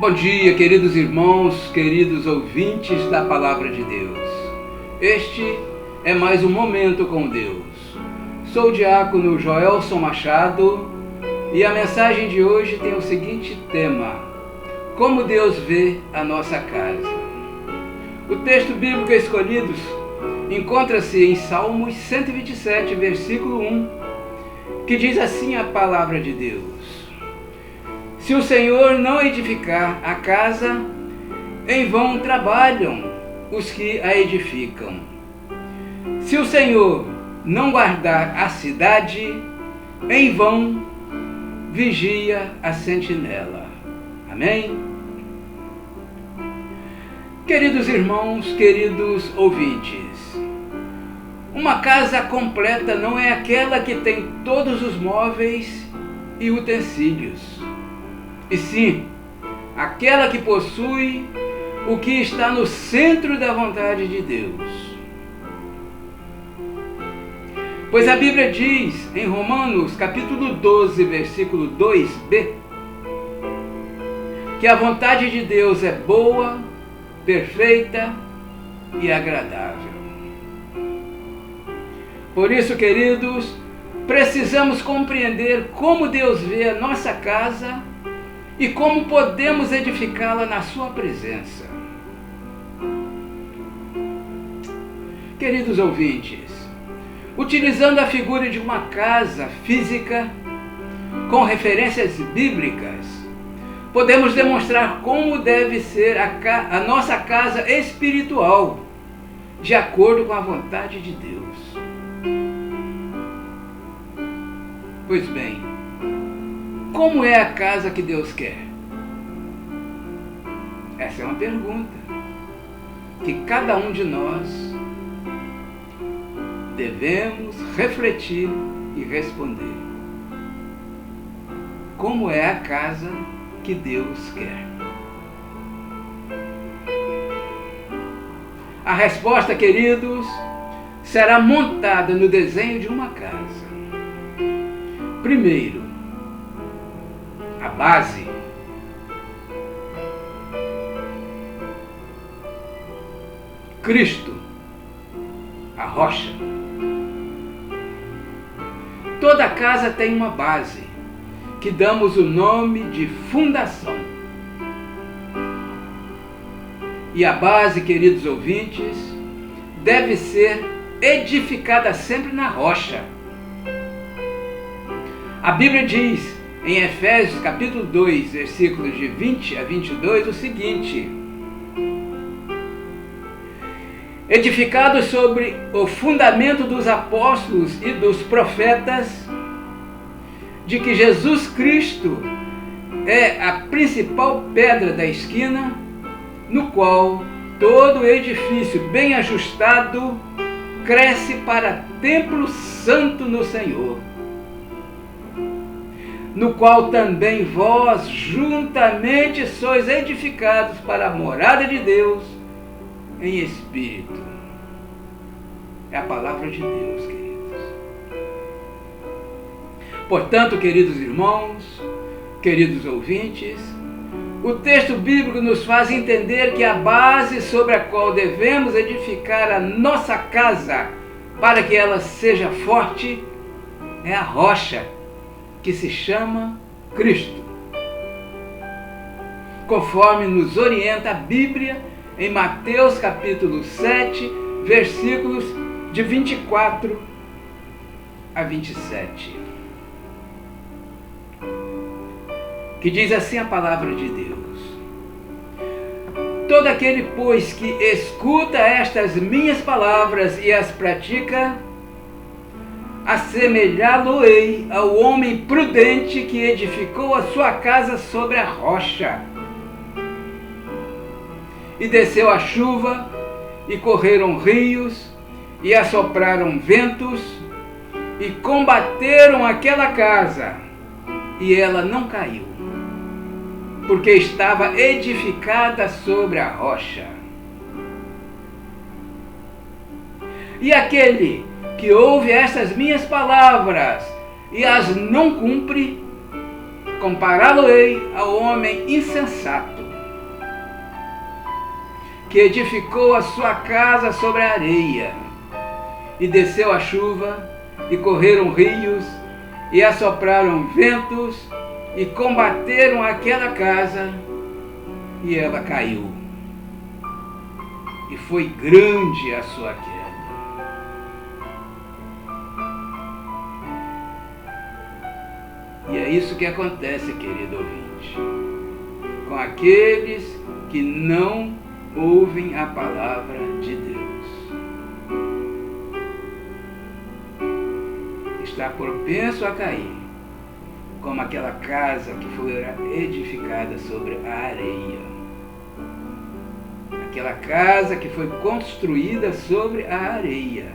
Bom dia, queridos irmãos, queridos ouvintes da Palavra de Deus. Este é mais um Momento com Deus. Sou o diácono Joelson Machado e a mensagem de hoje tem o seguinte tema: como Deus vê a nossa casa. O texto bíblico escolhido encontra-se em Salmos 127, versículo 1, que diz assim a Palavra de Deus: se o Senhor não edificar a casa, em vão trabalham os que a edificam. Se o Senhor não guardar a cidade, em vão vigia a sentinela. Amém? Queridos irmãos, queridos ouvintes, uma casa completa não é aquela que tem todos os móveis e utensílios, e sim aquela que possui o que está no centro da vontade de Deus. Pois a Bíblia diz em Romanos capítulo 12, versículo 2b, que a vontade de Deus é boa, perfeita e agradável. Por isso, queridos, precisamos compreender como Deus vê a nossa casa e como podemos edificá-la na sua presença. Queridos ouvintes, utilizando a figura de uma casa física com referências bíblicas, podemos demonstrar como deve ser a nossa casa espiritual, de acordo com a vontade de Deus. Pois bem, como é a casa que Deus quer? Essa é uma pergunta que cada um de nós devemos refletir e responder. Como é a casa que Deus quer? A resposta, queridos, será montada no desenho de uma casa. Primeiro, a base. Cristo, a rocha. Toda casa tem uma base, que damos o nome de fundação. E a base, queridos ouvintes, deve ser edificada sempre na rocha. A Bíblia diz em Efésios capítulo 2, versículos de 20 a 22, o seguinte: edificados sobre o fundamento dos apóstolos e dos profetas, de que Jesus Cristo é a principal pedra da esquina, no qual todo edifício bem ajustado cresce para templo santo no Senhor, no qual também vós juntamente sois edificados para a morada de Deus em espírito. É a palavra de Deus, queridos. Portanto, queridos irmãos, queridos ouvintes, o texto bíblico nos faz entender que a base sobre a qual devemos edificar a nossa casa para que ela seja forte é a rocha, que se chama Cristo, conforme nos orienta a Bíblia em Mateus capítulo 7, versículos de 24 a 27, que diz assim a palavra de Deus: todo aquele, pois, que escuta estas minhas palavras e as pratica, assemelhá-lo-ei ao homem prudente que edificou a sua casa sobre a rocha. E desceu a chuva, e correram rios, e assopraram ventos, e combateram aquela casa, e ela não caiu, porque estava edificada sobre a rocha. E aquele que ouve estas minhas palavras e as não cumpre, compará-lo-ei ao homem insensato, que edificou a sua casa sobre a areia, e desceu a chuva, e correram rios, e assopraram ventos, e combateram aquela casa, e ela caiu. E foi grande a sua queda. E é isso que acontece, querido ouvinte, com aqueles que não ouvem a palavra de Deus. Está propenso a cair, como aquela casa que foi edificada sobre a areia. Aquela casa que foi construída sobre a areia.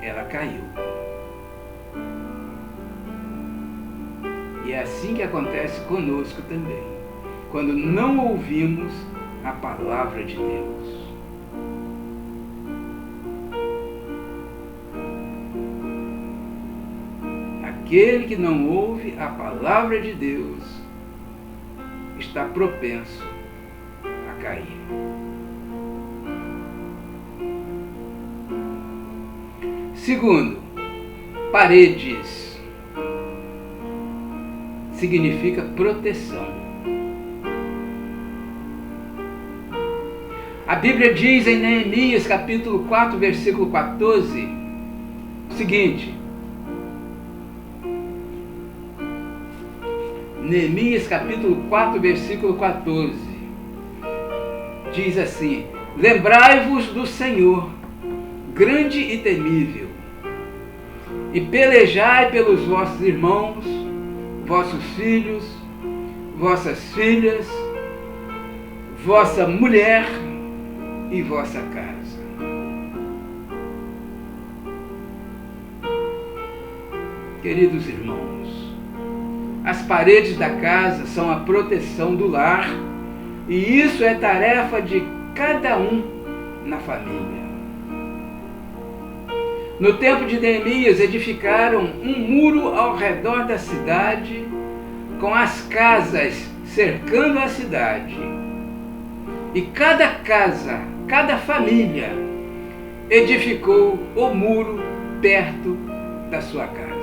Ela caiu. E é assim que acontece conosco também, quando não ouvimos a palavra de Deus. Aquele que não ouve a palavra de Deus está propenso a cair. Segundo, paredes significa proteção. A Bíblia diz em Neemias capítulo 4, versículo 14, o seguinte: Neemias capítulo 4, versículo 14, diz assim: lembrai-vos do Senhor, grande e temível, e pelejai pelos vossos irmãos, vossos filhos, vossas filhas, vossa mulher e vossa casa. Queridos irmãos, as paredes da casa são a proteção do lar, e isso é tarefa de cada um na família. No tempo de Neemias, edificaram um muro ao redor da cidade, com as casas cercando a cidade. E cada casa, cada família, edificou o muro perto da sua casa.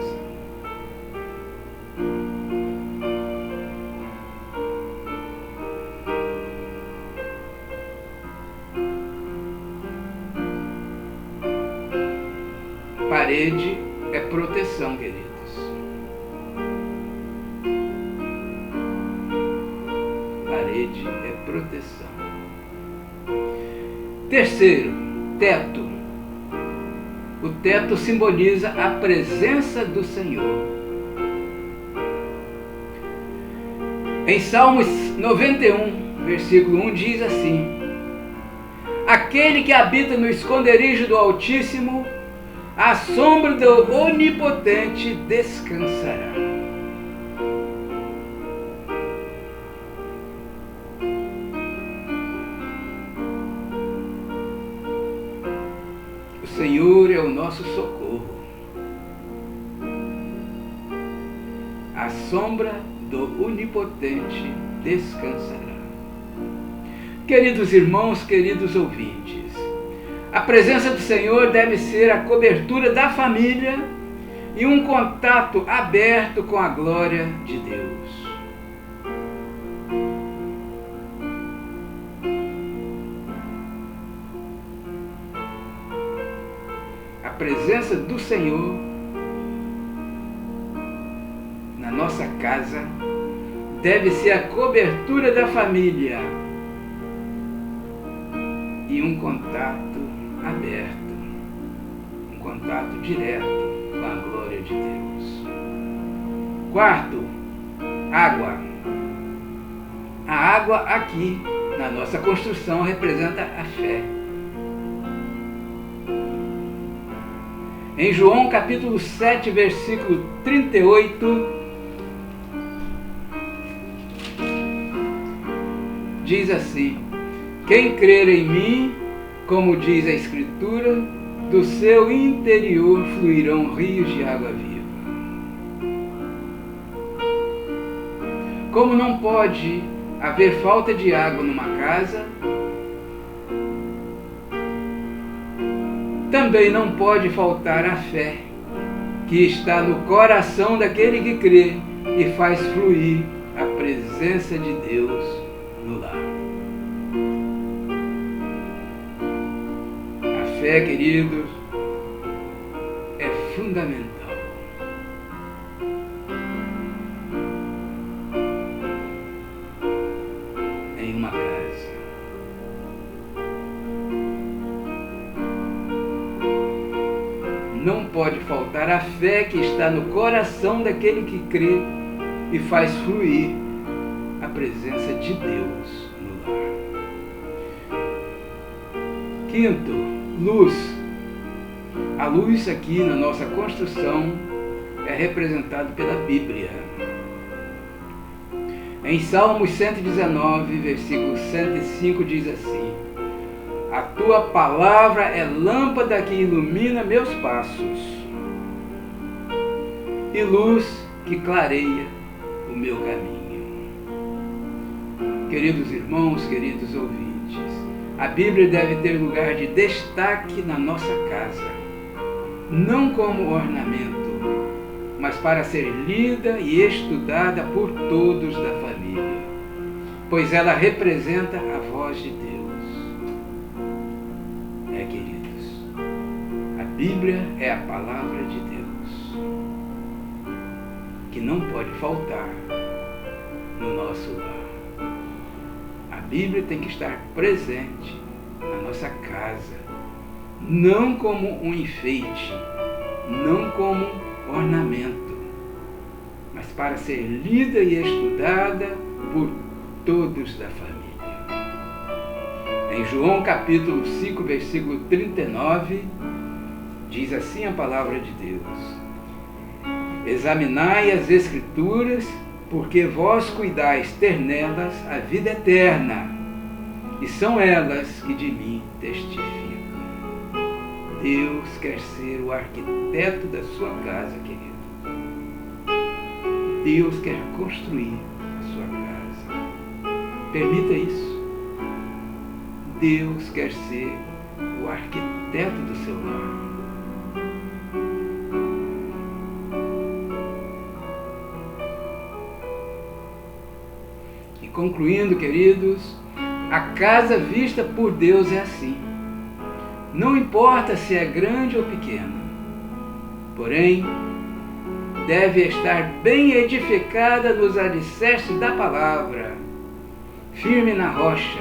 Parede é proteção, queridos. Parede é proteção. Terceiro, teto. O teto simboliza a presença do Senhor. Em Salmos 91, versículo 1, diz assim: aquele que habita no esconderijo do Altíssimo, à sombra do Onipotente descansará. O Senhor é o nosso socorro. À sombra do Onipotente descansará. Queridos irmãos, queridos ouvintes, a presença do Senhor deve ser a cobertura da família e um contato aberto com a glória de Deus. A presença do Senhor na nossa casa deve ser a cobertura da família e um contato aberto, um contato direto com a glória de Deus. Quarto, água. A água aqui, na nossa construção, representa a fé. Em João capítulo 7, versículo 38, diz assim: quem crer em mim, como diz a Escritura, do seu interior fluirão rios de água viva. Como não pode haver falta de água numa casa, também não pode faltar a fé que está no coração daquele que crê e faz fluir a presença de Deus no lar. A fé, queridos, é fundamental. Em uma casa. Não pode faltar a fé que está no coração daquele que crê e faz fluir a presença de Deus no lar. Quinto, luz. A luz aqui na nossa construção é representada pela Bíblia. Em Salmos 119, versículo 105 diz assim: a tua palavra é lâmpada que ilumina meus passos e luz que clareia o meu caminho. Queridos irmãos, queridos ouvintes, a Bíblia deve ter lugar de destaque na nossa casa, não como ornamento, mas para ser lida e estudada por todos da família, pois ela representa a voz de Deus. Queridos, a Bíblia é a palavra de Deus, que não pode faltar no nosso lar. A Bíblia tem que estar presente na nossa casa, não como um enfeite, não como ornamento, mas para ser lida e estudada por todos da família. Em João capítulo 5, versículo 39, diz assim a palavra de Deus: examinai as Escrituras, porque vós cuidais ter nelas a vida eterna, e são elas que de mim testificam. Deus quer ser o arquiteto da sua casa, querido. Deus quer construir a sua casa. Permita isso. Deus quer ser o arquiteto do seu lar. E concluindo, queridos, a casa vista por Deus é assim. Não importa se é grande ou pequena, porém, deve estar bem edificada nos alicerces da palavra, firme na rocha,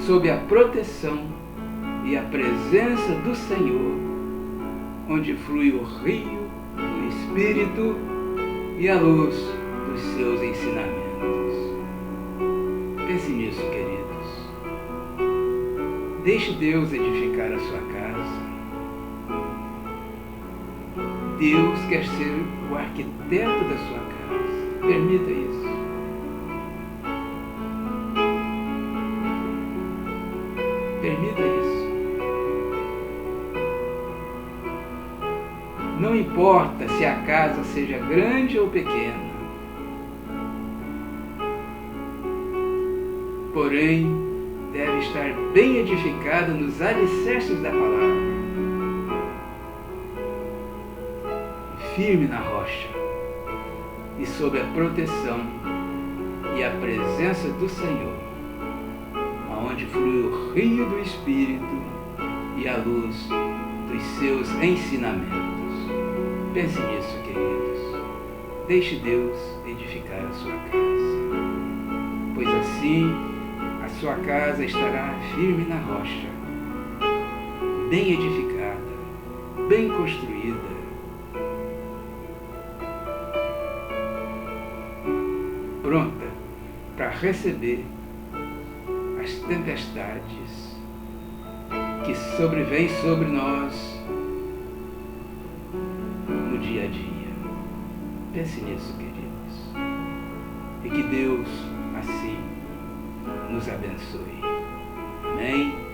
sob a proteção e a presença do Senhor, onde flui o rio do Espírito e a luz dos seus ensinamentos. Pense nisso, queridos. Deixe Deus edificar a sua casa. Deus quer ser o arquiteto da sua casa. Permita isso. Permita isso. Não importa se a casa seja grande ou pequena, porém, deve estar bem edificada nos alicerces da palavra, firme na rocha e sob a proteção e a presença do Senhor, aonde flui o rio do Espírito e a luz dos seus ensinamentos. Pense nisso, queridos. Deixe Deus edificar a sua casa, pois assim a sua casa estará firme na rocha, bem edificada, bem construída, pronta para receber as tempestades que sobrevêm sobre nós no dia a dia. Pense nisso, queridos, e que Deus assim nos abençoe. Amém?